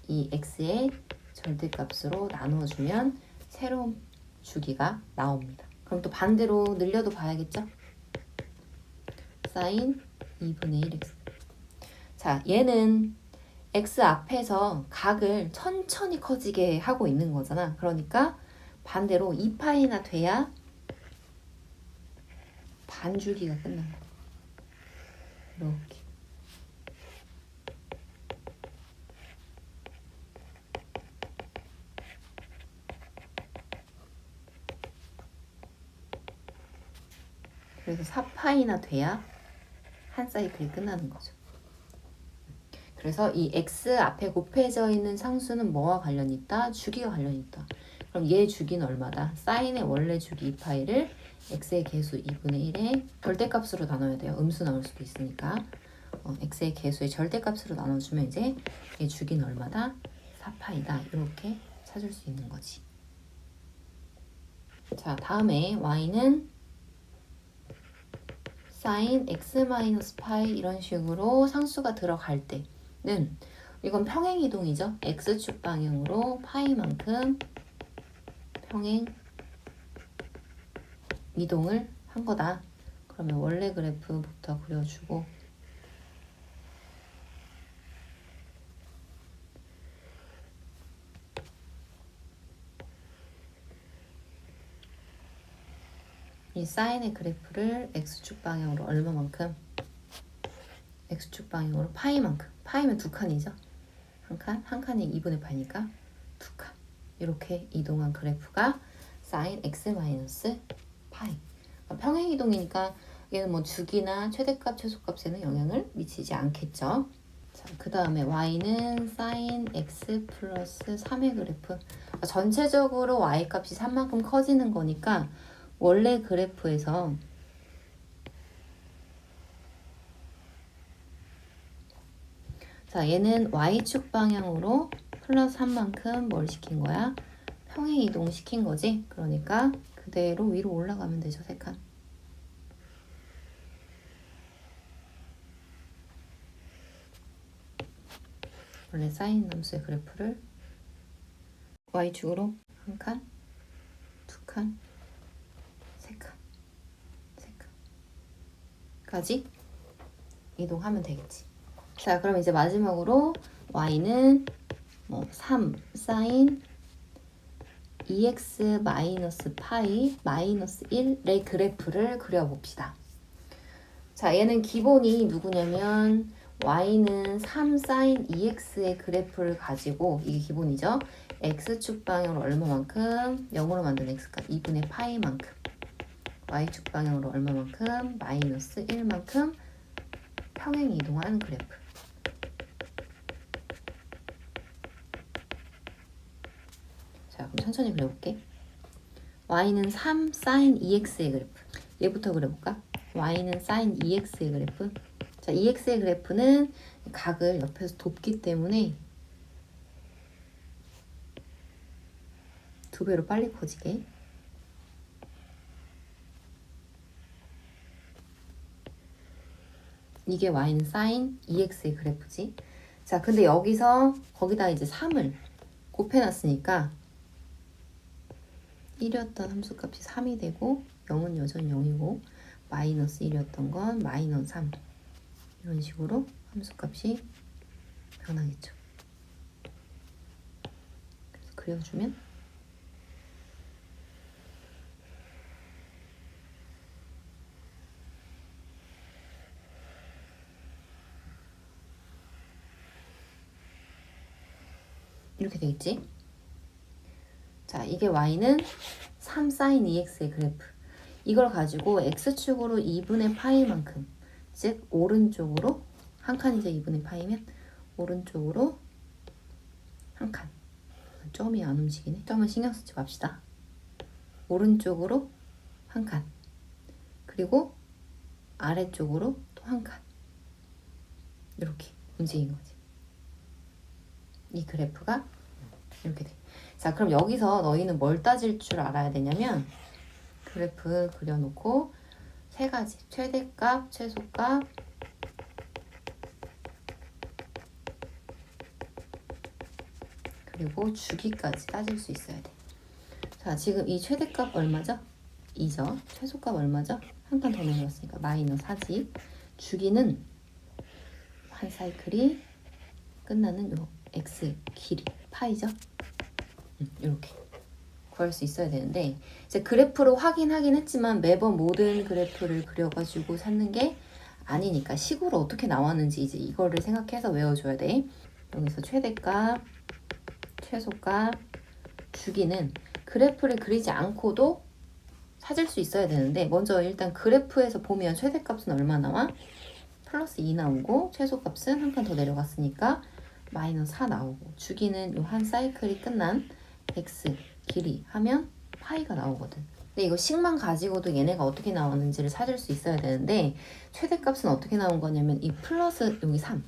이 x의 절대값으로 나누어주면 새로운 주기가 나옵니다. 그럼 또 반대로 늘려도 봐야겠죠? 사인 2분의 1x. 자, 얘는 x 앞에서 각을 천천히 커지게 하고 있는 거잖아. 그러니까 반대로 2파이나 돼야 반주기가 끝난 거야. 이렇게. 그래서 4파이나 돼야 한 사이클이 끝나는 거죠. 그래서 이 x 앞에 곱해져 있는 상수는 뭐와 관련이 있다? 주기가 관련이 있다. 그럼 얘 주기는 얼마다? 사인의 원래 주기 2파이를 x의 개수 2분의 1의 절대값으로 나눠야 돼요. 음수 나올 수도 있으니까. x의 개수의 절대값으로 나눠주면 이제 얘 주기는 얼마다? 4파이다. 이렇게 찾을 수 있는 거지. 자, 다음에 y는 sin x-파이 이런 식으로 상수가 들어갈 때는 이건 평행이동이죠. x축 방향으로 파이만큼 평행 이동을 한 거다. 그러면 원래 그래프부터 그려주고 이 사인의 그래프를 x축 방향으로 얼마만큼? x축 방향으로 파이만큼. 파이면 두 칸이죠. 한 칸? 한 칸이 2분의 파이니까 두 칸. 이렇게 이동한 그래프가 sin x 마이너스 파이. 평행 이동이니까 얘는 뭐 주기나 최대값, 최소값에는 영향을 미치지 않겠죠. 자, 그 다음에 y는 sin x 플러스 3의 그래프. 전체적으로 y 값이 3만큼 커지는 거니까 원래 그래프에서 자, 얘는 y축 방향으로 플러스 3만큼 뭘 시킨 거야? 평행 이동 시킨 거지? 그러니까 그대로 위로 올라가면 되죠, 세 칸. 원래 사인 함수의 그래프를 y축으로 한 칸, 두 칸, 세 칸, 세 칸까지 이동하면 되겠지. 자, 그럼 이제 마지막으로 y는 뭐 3 사인 2x 마이너스 파이 마이너스 1의 그래프를 그려봅시다. 자, 얘는 기본이 누구냐면 y는 3 사인 2x의 그래프를 가지고 이게 기본이죠. x축 방향으로 얼마만큼 0으로 만든 x값 2분의 파이만큼 y축 방향으로 얼마만큼 마이너스 1만큼 평행 이동한 그래프. 자, 그럼 천천히 그려볼게. y는 3 사인 2x의 그래프. 얘부터 그려볼까? y는 사인 2x의 그래프. 자, 2x의 그래프는 각을 옆에서 돕기 때문에 두 배로 빨리 커지게. 이게 y는 사인 2x의 그래프지. 자, 근데 여기서 거기다 이제 3을 곱해놨으니까 1이었던 함수값이 3이 되고 0은 여전히 0이고 마이너스 1이었던 건 마이너스 3 이런 식으로 함수값이 변하겠죠. 그래서 그려주면 이렇게 되겠지. 자, 이게 y는 3 사인 2x의 그래프. 이걸 가지고 x축으로 2분의 파이만큼, 즉 오른쪽으로 한 칸이죠. 2분의 파이면 오른쪽으로 한 칸. 점이 안 움직이네. 점은 신경 쓰지 맙시다. 오른쪽으로 한 칸. 그리고 아래쪽으로 또 한 칸. 이렇게 움직인 거지. 이 그래프가 이렇게 돼. 자, 그럼 여기서 너희는 뭘 따질 줄 알아야 되냐면 그래프 그려놓고 세 가지. 최대값, 최소값, 그리고 주기까지 따질 수 있어야 돼. 자, 지금 이 최대값 얼마죠? 2죠. 최소값 얼마죠? 한 칸 더 내려왔으니까 마이너스 4지. 주기는 한 사이클이 끝나는 요 x 길이 파이죠. 이렇게 구할 수 있어야 되는데 이제 그래프로 확인하긴 했지만 매번 모든 그래프를 그려가지고 찾는 게 아니니까 식으로 어떻게 나왔는지 이제 이거를 생각해서 외워줘야 돼. 여기서 최대값, 최소값, 주기는 그래프를 그리지 않고도 찾을 수 있어야 되는데 먼저 일단 그래프에서 보면 최대값은 얼마 나와? 플러스 2 나오고 최소값은 한 칸 더 내려갔으니까 마이너스 4 나오고 주기는 요 한 사이클이 끝난 x 길이 하면 파이가 나오거든. 근데 이거 식만 가지고도 얘네가 어떻게 나왔는지를 찾을 수 있어야 되는데 최대값은 어떻게 나온 거냐면 이 플러스 여기 3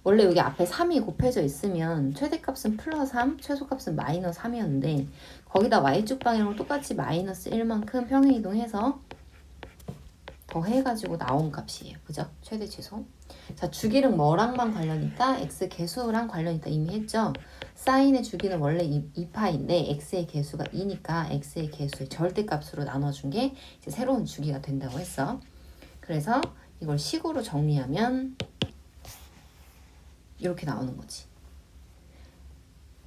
원래 여기 앞에 3이 곱해져 있으면 최대값은 플러스 3, 최소값은 마이너스 3이었는데 거기다 y축 방향으로 똑같이 마이너스 1만큼 평행이동해서 더해가지고 나온 값이에요. 그죠? 최대 최소. 자, 주기는 뭐랑만 관련 있다? x 개수랑 관련 있다 이미 했죠? 사인의 주기는 원래 2파인데 x의 개수가 2니까 x의 개수의 절대값으로 나눠준 게 이제 새로운 주기가 된다고 했어. 그래서 이걸 식으로 정리하면 이렇게 나오는 거지.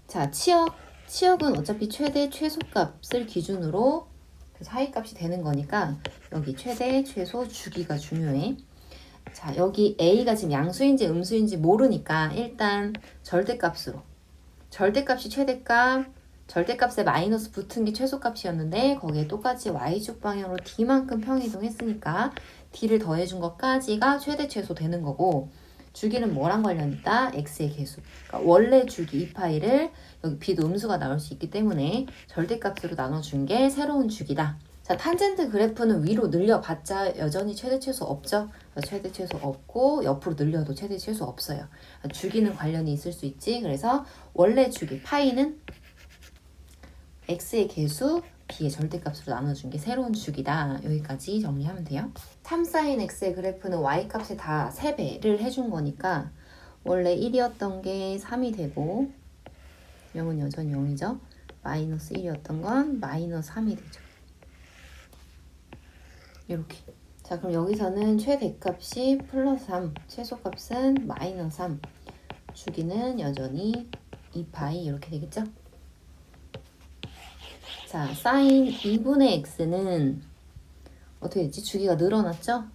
자, 치역은 어차피 최대 최소값을 기준으로 그래서 하위값이 되는 거니까 여기 최대 최소 주기가 중요해. 자, 여기 a가 지금 양수인지 음수인지 모르니까 일단 절대값으로 절대값이 최대값, 절대값에 마이너스 붙은 게 최소값이었는데 거기에 똑같이 y축 방향으로 d만큼 평이동했으니까 d를 더해준 것까지가 최대 최소 되는 거고 주기는 뭐랑 관련 있다? x의 계수. 그러니까 원래 주기 2파이를 여기 b도 음수가 나올 수 있기 때문에 절대값으로 나눠준 게 새로운 주기다. 자, 탄젠트 그래프는 위로 늘려봤자 여전히 최대 최소 없죠? 최대 최소 없고 옆으로 늘려도 최대 최소 없어요. 주기는 관련이 있을 수 있지. 그래서 원래 주기 파이는 x의 계수, b의 절대값으로 나눠준 게 새로운 주기다. 여기까지 정리하면 돼요. 3sin x의 그래프는 y값에 다 3배를 해준 거니까 원래 1이었던 게 3이 되고 0은 여전히 0이죠. 마이너스 1이었던 건 마이너스 3이 되죠. 이렇게. 자, 그럼 여기서는 최대값이 플러스 3, 최소값은 마이너스 3, 주기는 여전히 2파이 이렇게 되겠죠? 자, 사인 2분의 x는 어떻게 됐지? 주기가 늘어났죠?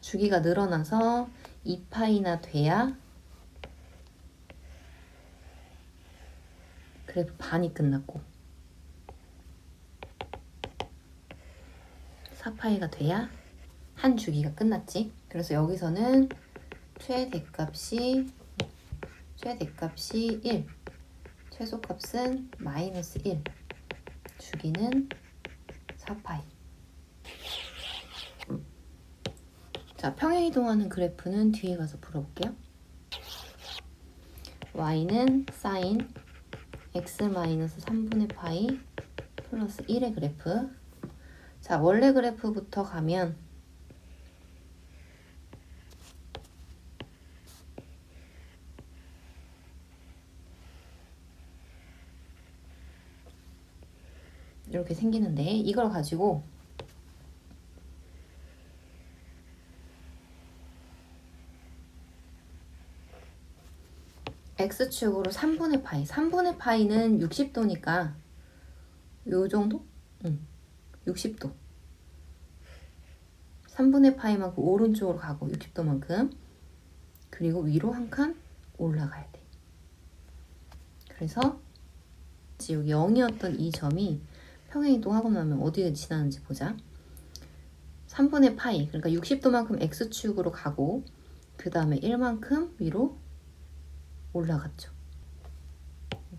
주기가 늘어나서 2파이나 돼야 그래프 반이 끝났고 4파이가 돼야 한 주기가 끝났지. 그래서 여기서는 최대값이 1, 최소값은 마이너스 1, 주기는 4파이. 자, 평행이동하는 그래프는 뒤에 가서 풀어볼게요. y는 사인 x-3분의 파이 플러스 1의 그래프. 자, 원래 그래프부터 가면 이렇게 생기는데 이걸 가지고 x축으로 3분의 파이. 3분의 파이는 60도니까 요 정도? 60도. 3분의 파이만큼 오른쪽으로 가고 60도만큼. 그리고 위로 한 칸 올라가야 돼. 그래서 여기 0이었던 이 점이 평행이동하고 나면 어디에 지나는지 보자. 3분의 파이, 그러니까 60도만큼 x축으로 가고 그 다음에 1만큼 위로 올라갔죠.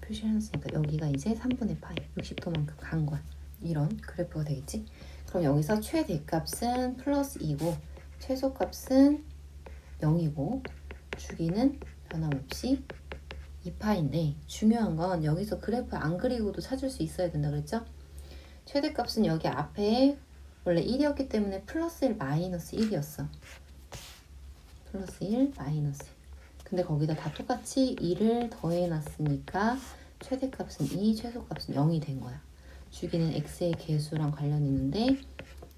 표시해놨으니까 여기가 이제 3분의 파이, 60도만큼 간 거야. 이런 그래프가 되겠지? 그럼 여기서 최대값은 플러스 2고 최소값은 0이고 주기는 변함없이 2파인데 중요한 건 여기서 그래프 안 그리고도 찾을 수 있어야 된다 그랬죠? 최대값은 여기 앞에 원래 1이었기 때문에 플러스 1, 마이너스 1이었어. 플러스 1, 마이너스 1. 근데 거기다 다 똑같이 2를 더해놨으니까 최대값은 2, 최소값은 0이 된 거야. 주기는 x의 계수랑 관련 있는데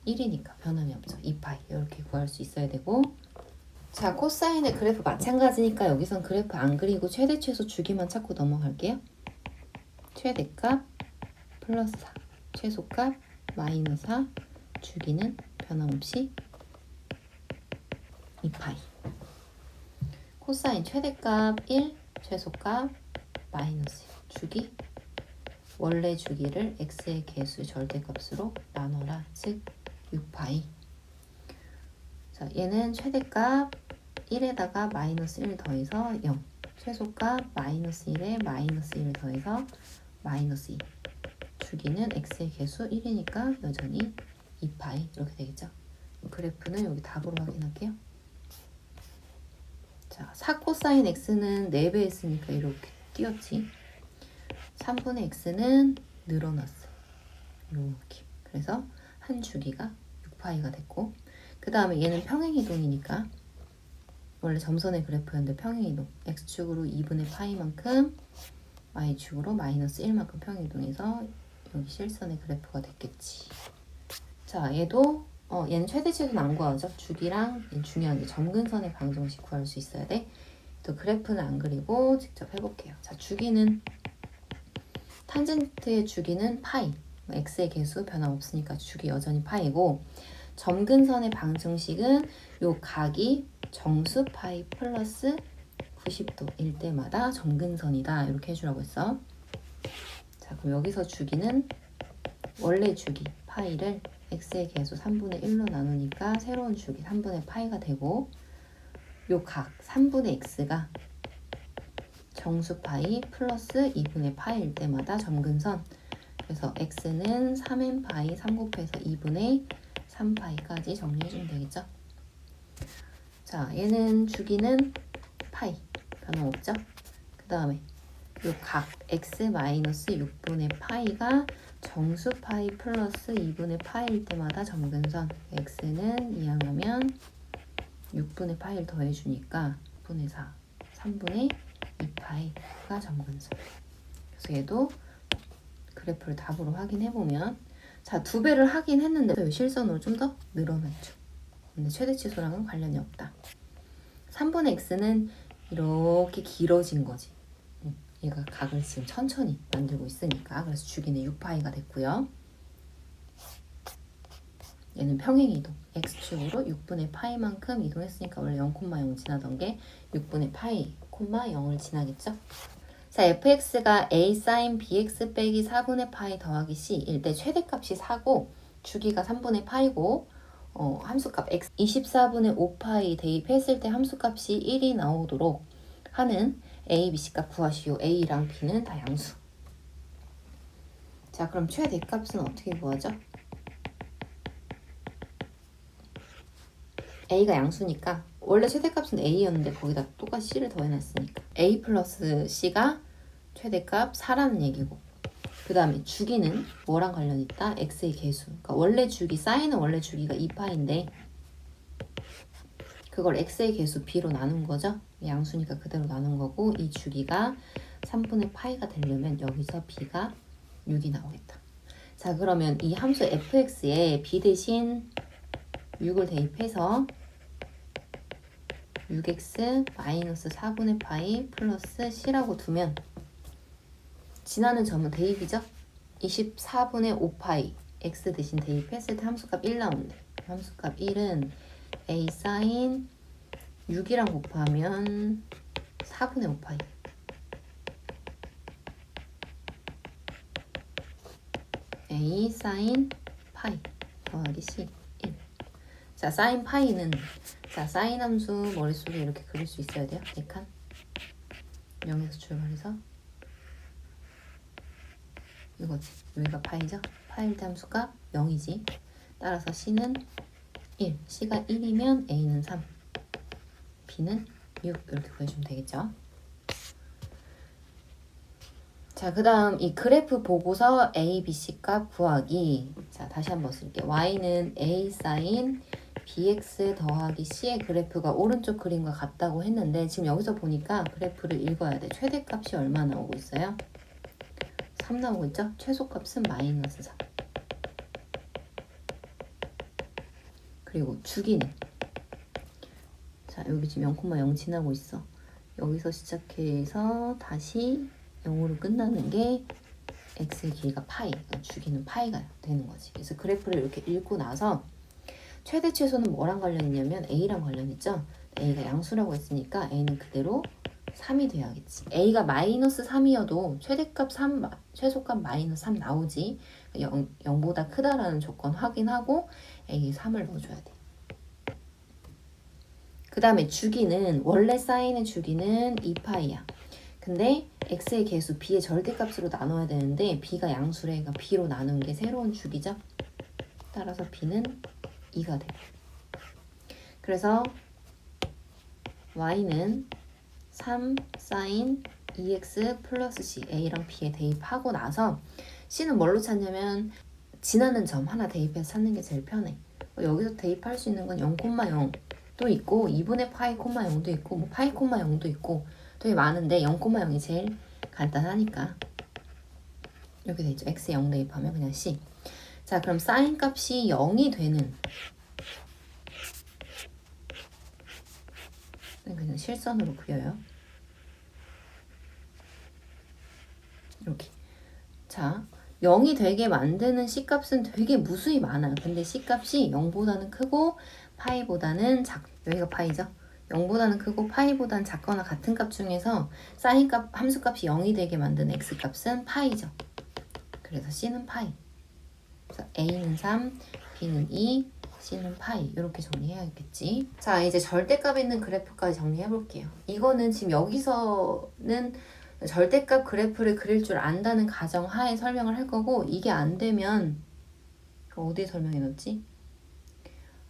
1이니까 변함이 없죠. 2파이 이렇게 구할 수 있어야 되고. 자, 코사인의 그래프 마찬가지니까 여기선 그래프 안 그리고 최대 최소 주기만 찾고 넘어갈게요. 최대값 플러스 4, 최소값 마이너스 4, 주기는 변함없이 2파이. 코사인 최대값 1, 최소값 마이너스 1, 주기 원래 주기를 x의 계수 절대값으로 나눠라. 즉 6파이. 자, 얘는 최대값 1에다가 마이너스 1 더해서 0, 최소값 마이너스 1에 마이너스 1 더해서 마이너스 2, 주기는 x의 계수 1이니까 여전히 2파이 이렇게 되겠죠. 그래프는 여기 답으로 확인할게요. 자, 4코사인 x는 4배 했으니까 이렇게 띄었지. 3분의 x는 늘어났어. 이렇게. 그래서 한 주기가 6파이가 됐고 그 다음에 얘는 평행이동이니까 원래 점선의 그래프였는데 평행이동. x축으로 2분의 파이만큼 y축으로 마이너스 1만큼 평행이동해서 여기 실선의 그래프가 됐겠지. 자, 얘도 얘는 최대 최소는 안 구하죠. 주기랑 중요한 게 점근선의 방정식 구할 수 있어야 돼. 또 그래프는 안 그리고 직접 해볼게요. 자, 주기는 탄젠트의 주기는 파이. x의 계수 변함없으니까 주기 여전히 파이고 점근선의 방정식은 요 각이 정수 파이 플러스 90도일 때마다 점근선이다. 이렇게 해주라고 했어. 자, 그럼 여기서 주기는 원래 주기 파이를 x의 계수 3분의 1로 나누니까 새로운 주기 3분의 파이가 되고, 요 각 3분의 x가 정수 파이 플러스 2분의 파이일 때마다 점근선. 그래서 x는 3n 파이 3 곱해서 2분의 3파이까지 정리해주면 되겠죠. 자, 얘는 주기는 파이, 변함없죠. 그 다음에 요 각 x 마이너스 6분의 파이가 정수 파이 플러스 2분의 파이일 때마다 점근선. x는 이항하면 6분의 파이를 더해주니까 6분의 4, 3분의 2파이가 점근선. 그래서 얘도 그래프를 답으로 확인해보면, 자, 2배를 하긴 했는데 실선으로 좀 더 늘어났죠. 근데 최대치수랑은 관련이 없다. 3분의 x는 이렇게 길어진 거지. 얘가 각을 지금 천천히 만들고 있으니까. 그래서 주기는 6파이가 됐고요. 얘는 평행이동. x축으로 6분의 파이만큼 이동했으니까 원래 0,0 지나던 게 6분의 파이, 0을 지나겠죠. 자, fx가 a sin bx 빼기 4분의 파이 더하기 c일 때 최대값이 4고 주기가 3분의 파이고, 함수값 x 24분의 5파이 대입했을 때 함수값이 1이 나오도록 하는 a, b, c값 구하시오. a랑 b는 다 양수. 자, 그럼 최대값은 어떻게 구하죠? a가 양수니까 원래 최대값은 a였는데 거기다 똑같이 c를 더해놨으니까 a 플러스 c가 최대값 4라는 얘기고, 그 다음에 주기는 뭐랑 관련 있다? x의 계수. 그러니까 원래 주기, 사인은 원래 주기가 2파인데 그걸 x의 계수 b로 나눈 거죠. 양수니까 그대로 나눈 거고, 이 주기가 3분의 파이가 되려면 여기서 b가 6이 나오겠다. 자, 그러면 이 함수 fx에 b 대신 6을 대입해서 6x 마이너스 4분의 파이 플러스 c라고 두면 지나는 점은 대입이죠. 24분의 5파이 x 대신 대입했을 때 함수값 1 나오는데, 함수값 1은 a sin 6이랑 곱하면 4분의 5파이 a sin 파이 더하기 c 1. 자, sin 파이는, 자, sin 함수 머릿속에 이렇게 그릴 수 있어야 돼요. 4칸 0에서 출발해서 이거지. 여기가 파이죠. 파일 때 함수가 0이지. 따라서 c는 1. c가 1이면 a는 3, b는 6 이렇게 구해주면 되겠죠. 자, 그 다음 이 그래프 보고서 a, b, c 값 구하기. 자, 다시 한번 쓸게요. y는 a sin bx 더하기 c의 그래프가 오른쪽 그림과 같다고 했는데 지금 여기서 보니까 그래프를 읽어야 돼. 최대값이 얼마 나오고 있어요? 3 나오고 있죠? 최소값은 마이너스 3. 그리고 주기는, 자, 여기 지금 0,0 지나고 있어. 여기서 시작해서 다시 0으로 끝나는 게 x의 길이가 파이, 그러니까 주기는 파이가 되는 거지. 그래서 그래프를 이렇게 읽고 나서 최대 최소는 뭐랑 관련이냐면 a랑 관련 있죠? a가 양수라고 했으니까 a는 그대로 3이 돼야겠지. a가 마이너스 3이어도 최대값 3, 최소값 마이너스 3 나오지. 0보다 크다라는 조건 확인하고 a에 3을 넣어줘야 돼. 그 다음에 주기는, 원래 사인의 주기는 2파이야. 근데 x의 계수 b의 절대값으로 나눠야 되는데 b가 양수래. 그러니까 b로 나눈 게 새로운 주기죠. 따라서 b는 2가 돼. 그래서 y는 3 sin 2x 플러스 c, a랑 b에 대입하고 나서 c는 뭘로 찾냐면 지나는 점 하나 대입해서 찾는 게 제일 편해. 여기서 대입할 수 있는 건 0,0도 있고 2분의 파이, 0도 있고 뭐 파이, 0도 있고 되게 많은데 0,0이 제일 간단하니까 이렇게 돼 있죠. x에 0 대입하면 그냥 c. 자, 그럼 sin 값이 0이 되는, 그냥 실선으로 그려요. 이렇게. 자, 0이 되게 만드는 c값은 되게 무수히 많아요. 근데 c값이 0보다는 크고 파이보다는 여기가 파이죠. 0보다는 크고 파이보다는 작거나 같은 값 중에서 sin 값, 함수값이 0이 되게 만드는 x값은 파이죠. 그래서 c는 파이. 그래서 A는 3, B는 2, C는 파이 이렇게 정리해야겠지. 자, 이제 절대값 있는 그래프까지 정리해 볼게요. 이거는 지금 여기서는 절대값 그래프를 그릴 줄 안다는 가정하에 설명을 할 거고, 이게 안 되면 어디에 설명해 놨지?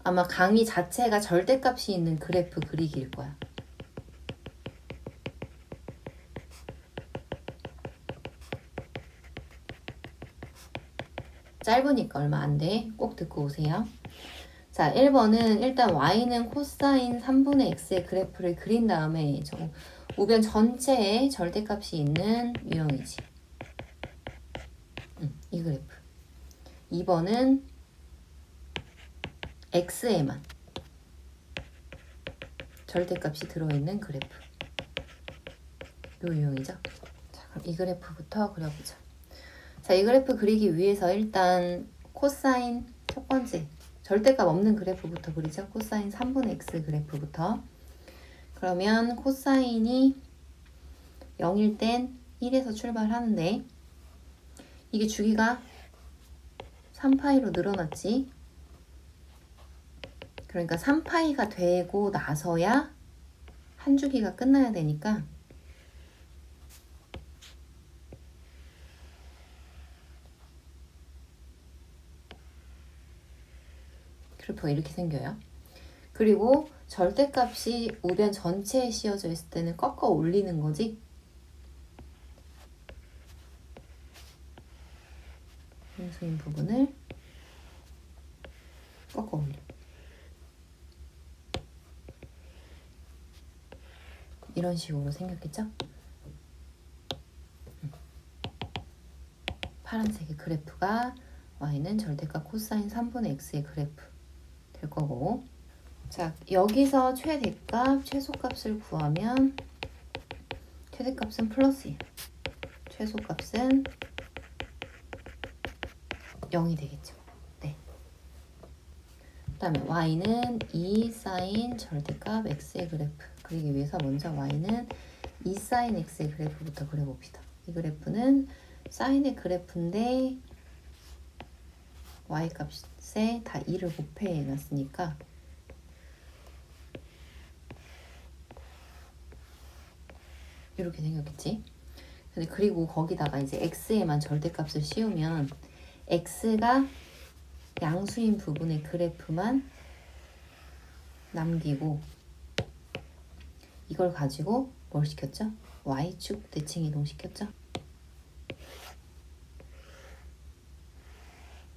아마 강의 자체가 절대값이 있는 그래프 그리기일 거야. 짧으니까 얼마 안 돼. 꼭 듣고 오세요. 자, 1번은 일단 y는 코사인 3분의 x의 그래프를 그린 다음에 우변 전체에 절대값이 있는 유형이지. 이 그래프. 2번은 x에만 절대값이 들어있는 그래프. 요 유형이죠. 자, 그럼 이 그래프부터 그려보자. 자, 이 그래프 그리기 위해서 일단 코사인 첫 번째 절대값 없는 그래프부터 그리죠. 코사인 3분의 x 그래프부터. 그러면 코사인이 0일 땐 1에서 출발하는데 이게 주기가 3파이로 늘어났지. 그러니까 3파이가 되고 나서야 한 주기가 끝나야 되니까 그래프가 이렇게 생겨요. 그리고 절대값이 우변 전체에 씌워져 있을 때는 꺾어 올리는 거지. 인수인 부분을 꺾어 올려. 이런 식으로 생겼겠죠? 파란색의 그래프가 y는 절대값 코사인 3분의 x의 그래프 될 거고, 자, 여기서 최대값, 최소값을 구하면 최대값은 플러스예요. 최소값은 0이 되겠죠. 네. 그 다음에 y는 2 사인 절대값 x의 그래프 그리기 위해서 먼저 y는 2 사인 x의 그래프부터 그려봅시다. 이 그래프는 사인의 그래프인데 y값에 다 2를 곱해 놨으니까 이렇게 생겼겠지. 근데 그리고 거기다가 이제 x에만 절대값을 씌우면 x가 양수인 부분의 그래프만 남기고 이걸 가지고 뭘 시켰죠? y축 대칭 이동시켰죠?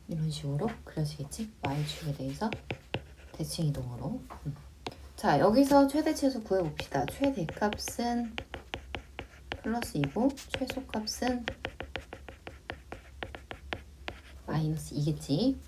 이런 식으로 그려지겠지? y축에 대해서 대칭 이동으로. 자, 여기서 최대 최소 구해봅시다. 최대값은 플러스 2고 최소값은 마이너스 2겠지.